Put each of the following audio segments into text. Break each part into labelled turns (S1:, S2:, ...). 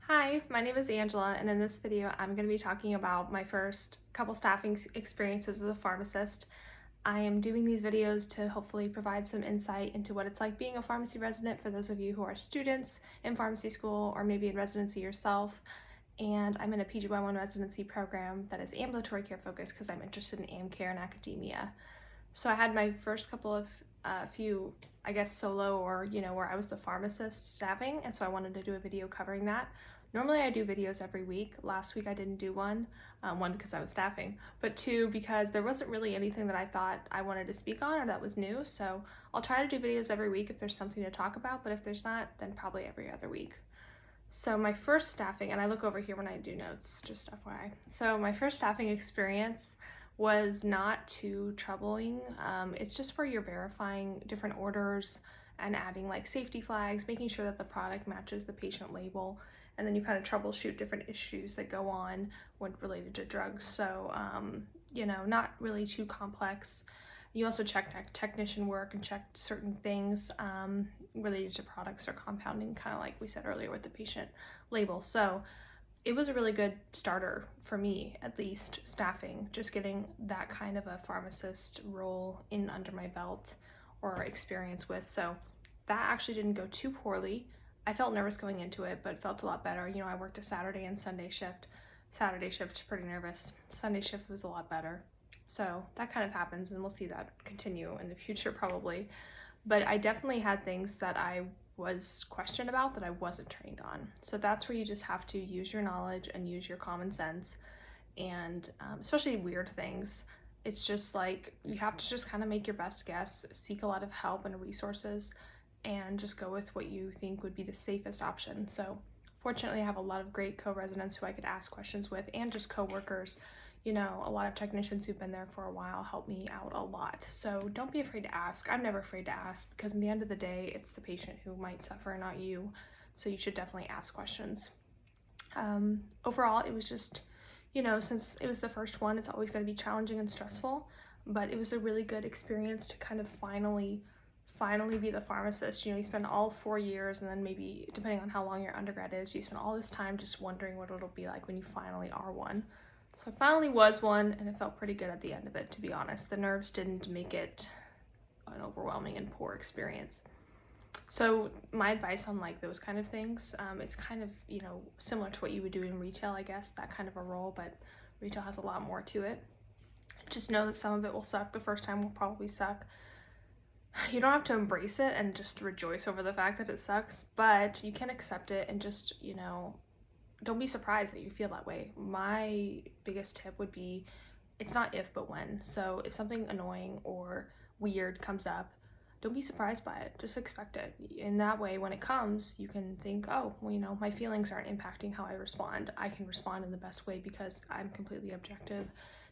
S1: Hi, my name is Angela, and in this video, I'm going to be talking about my first couple staffing experiences as a pharmacist. I am doing these videos to hopefully provide some insight into what it's like being a pharmacy resident for those of you who are students in pharmacy school or maybe in residency yourself. And I'm in a PGY1 residency program that is ambulatory care focused because I'm interested in AM care and academia. So I had my first couple of few, I guess, solo or, where I was the pharmacist staffing, and so I wanted to do a video covering that. Normally I do videos every week. Last week I didn't do one because I was staffing, but two, because there wasn't really anything that I thought I wanted to speak on or that was new, so I'll try to do videos every week if there's something to talk about, but if there's not, then probably every other week. So my first staffing, and I look over here when I do notes, just FYI. So my first staffing experience was not too troubling. It's just where you're verifying different orders and adding like safety flags, making sure that the product matches the patient label, and then you kind of troubleshoot different issues that go on when related to drugs. So, not really too complex. You also check technician work and check certain things related to products or compounding, kind of like we said earlier with the patient label. So it was a really good starter for me, at least, staffing, just getting that kind of a pharmacist role in under my belt or experience with. So that actually didn't go too poorly. I felt nervous going into it, but felt a lot better. I worked a Saturday and Sunday shift. Saturday shift, pretty nervous. Sunday shift was a lot better. So that kind of happens, and we'll see that continue in the future probably. But I definitely had things that I was questioned about that I wasn't trained on. So that's where you just have to use your knowledge and use your common sense, and especially weird things. It's just like you have to just kind of make your best guess, seek a lot of help and resources, and just go with what you think would be the safest option. So fortunately, I have a lot of great co-residents who I could ask questions with, and just co-workers. A lot of technicians who've been there for a while help me out a lot. So don't be afraid to ask. I'm never afraid to ask because in the end of the day, it's the patient who might suffer, not you. So you should definitely ask questions. Overall, it was just, since it was the first one, it's always going to be challenging and stressful, but it was a really good experience to kind of finally be the pharmacist. You spend all 4 years, and then maybe depending on how long your undergrad is, you spend all this time just wondering what it'll be like when you finally are one. So I finally was one, and it felt pretty good at the end of it, to be honest. The nerves didn't make it an overwhelming and poor experience. So my advice on like those kind of things, it's kind of, similar to what you would do in retail, I guess, that kind of a role, but retail has a lot more to it. Just know that some of it will suck. The first time will probably suck. You don't have to embrace it and just rejoice over the fact that it sucks, but you can accept it and just, don't be surprised that you feel that way. My biggest tip would be, it's not if, but when. So if something annoying or weird comes up, don't be surprised by it. Just expect it. In that way, when it comes, you can think, oh, well, my feelings aren't impacting how I respond. I can respond in the best way because I'm completely objective,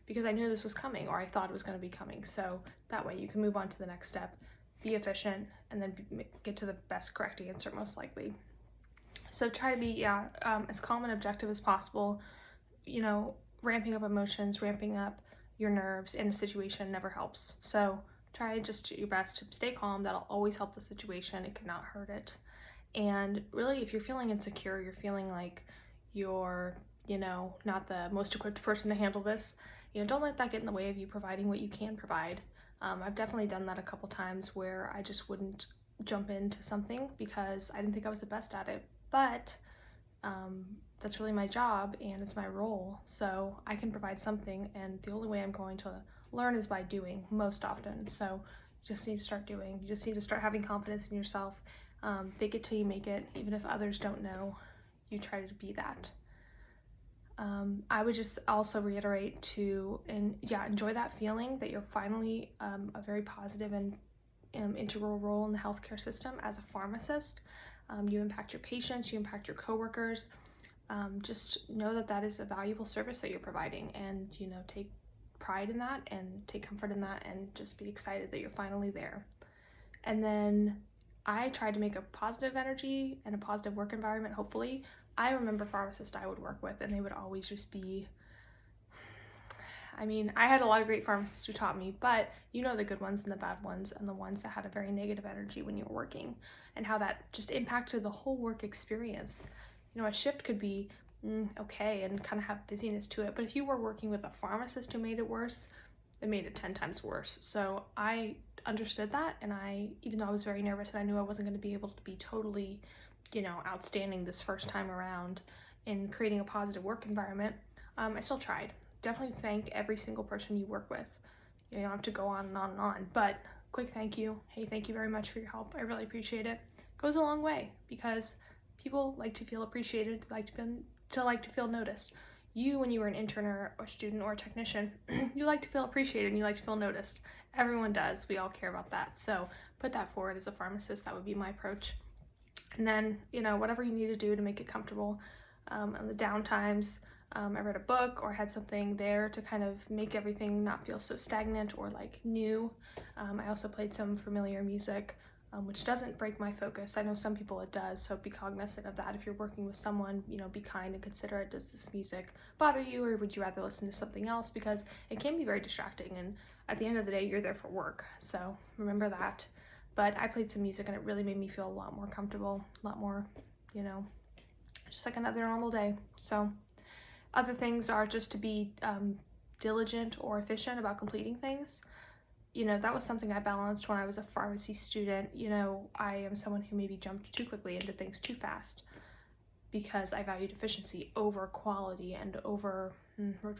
S1: because I knew this was coming, or I thought it was going to be coming. So that way you can move on to the next step, be efficient, and then get to the best correct answer most likely. So try to be, as calm and objective as possible. Ramping up emotions, ramping up your nerves in a situation never helps. So try just your best to stay calm. That'll always help the situation. It cannot hurt it. And really, if you're feeling insecure, you're feeling like you're, not the most equipped person to handle this, don't let that get in the way of you providing what you can provide. I've definitely done that a couple times where I just wouldn't jump into something because I didn't think I was the best at it. But that's really my job and it's my role, so I can provide something, and the only way I'm going to learn is by doing most often. So you just need to start doing. You just need to start having confidence in yourself. Fake it till you make it. Even if others don't know, you try to be that. I would just also reiterate to enjoy that feeling that you're finally a very positive and integral role in the healthcare system as a pharmacist. You impact your patients, you impact your coworkers. Just know that that is a valuable service that you're providing, and take pride in that and take comfort in that, and just be excited that you're finally there. And then I tried to make a positive energy and a positive work environment, hopefully. I remember pharmacists I would work with, and they would always just be, I had a lot of great pharmacists who taught me, but the good ones and the bad ones, and the ones that had a very negative energy when you were working, and how that just impacted the whole work experience. a shift could be okay and kind of have busyness to it, but if you were working with a pharmacist who made it worse, it made it 10 times worse. So I understood that, and even though I was very nervous and I knew I wasn't going to be able to be totally, outstanding this first time around in creating a positive work environment, I still tried. Definitely thank every single person you work with. You don't have to go on and on and on, but quick thank you. Hey, thank you very much for your help. I really appreciate it. Goes a long way, because people like to feel appreciated, like to feel noticed. You, when you were an intern or student or a technician, you like to feel appreciated and you like to feel noticed. Everyone does. We all care about that. So put that forward as a pharmacist. That would be my approach. And then, whatever you need to do to make it comfortable. On the down times, I read a book or had something there to kind of make everything not feel so stagnant or like new. I also played some familiar music, which doesn't break my focus. I know some people it does, so be cognizant of that. If you're working with someone, be kind and considerate. Does this music bother you, or would you rather listen to something else? Because it can be very distracting, and at the end of the day, you're there for work, so remember that. But I played some music and it really made me feel a lot more comfortable, a lot more, just like another normal day. So other things are just to be diligent or efficient about completing things. That was something I balanced when I was a pharmacy student. I am someone who maybe jumped too quickly into things too fast because I valued efficiency over quality and over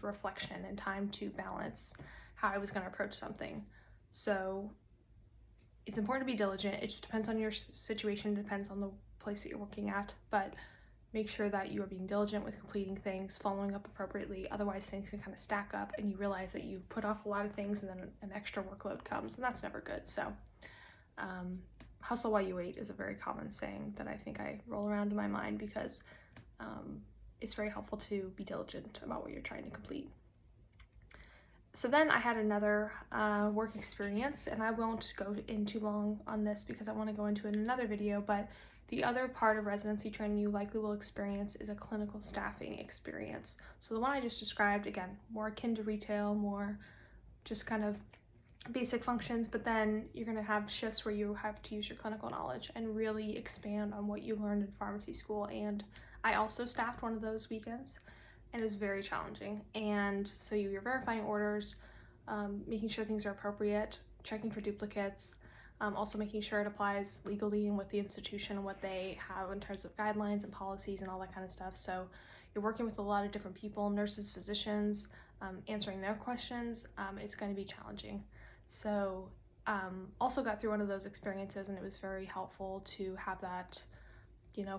S1: reflection and time to balance how I was going to approach something. So it's important to be diligent. It just depends on your situation, depends on the place that you're working at, but make sure that you are being diligent with completing things, following up appropriately. Otherwise, things can kind of stack up and you realize that you've put off a lot of things and then an extra workload comes, and that's never good. So hustle while you wait is a very common saying that I think I roll around in my mind because it's very helpful to be diligent about what you're trying to complete. So then I had another work experience, and I won't go in too long on this because I want to go into it in another video, but the other part of residency training you likely will experience is a clinical staffing experience. So the one I just described, again, more akin to retail, more just kind of basic functions, but then you're going to have shifts where you have to use your clinical knowledge and really expand on what you learned in pharmacy school. And I also staffed one of those weekends, and it was very challenging. And so you're verifying orders, making sure things are appropriate, checking for duplicates, also making sure it applies legally and with the institution and what they have in terms of guidelines and policies and all that kind of stuff. So you're working with a lot of different people, nurses, physicians, answering their questions. It's going to be challenging. So also got through one of those experiences, and it was very helpful to have that,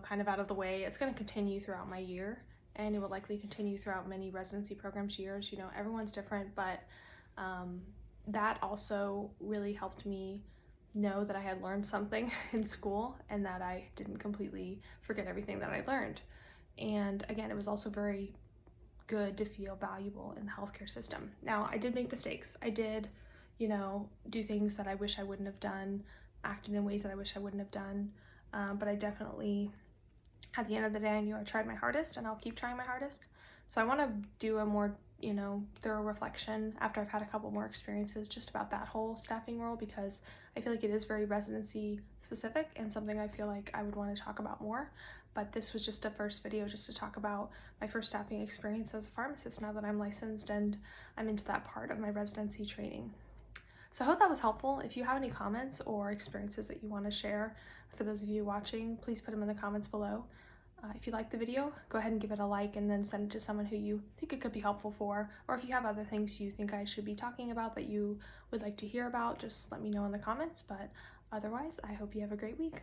S1: kind of out of the way. It's going to continue throughout my year, and it will likely continue throughout many residency programs years. Everyone's different, but that also really helped me know that I had learned something in school and that I didn't completely forget everything that I learned. And again, it was also very good to feel valuable in the healthcare system. Now, I did make mistakes. I did, do things that I wish I wouldn't have done, acted in ways that I wish I wouldn't have done. But I definitely, at the end of the day, I knew I tried my hardest, and I'll keep trying my hardest. So I want to do a more, thorough reflection after I've had a couple more experiences just about that whole staffing role, because I feel like it is very residency specific and something I feel like I would want to talk about more. But this was just a first video just to talk about my first staffing experience as a pharmacist now that I'm licensed and I'm into that part of my residency training. So I hope that was helpful. If you have any comments or experiences that you want to share, for those of you watching, please put them in the comments below. If you liked the video, go ahead and give it a like and then send it to someone who you think it could be helpful for. Or if you have other things you think I should be talking about that you would like to hear about, just let me know in the comments. But otherwise, I hope you have a great week.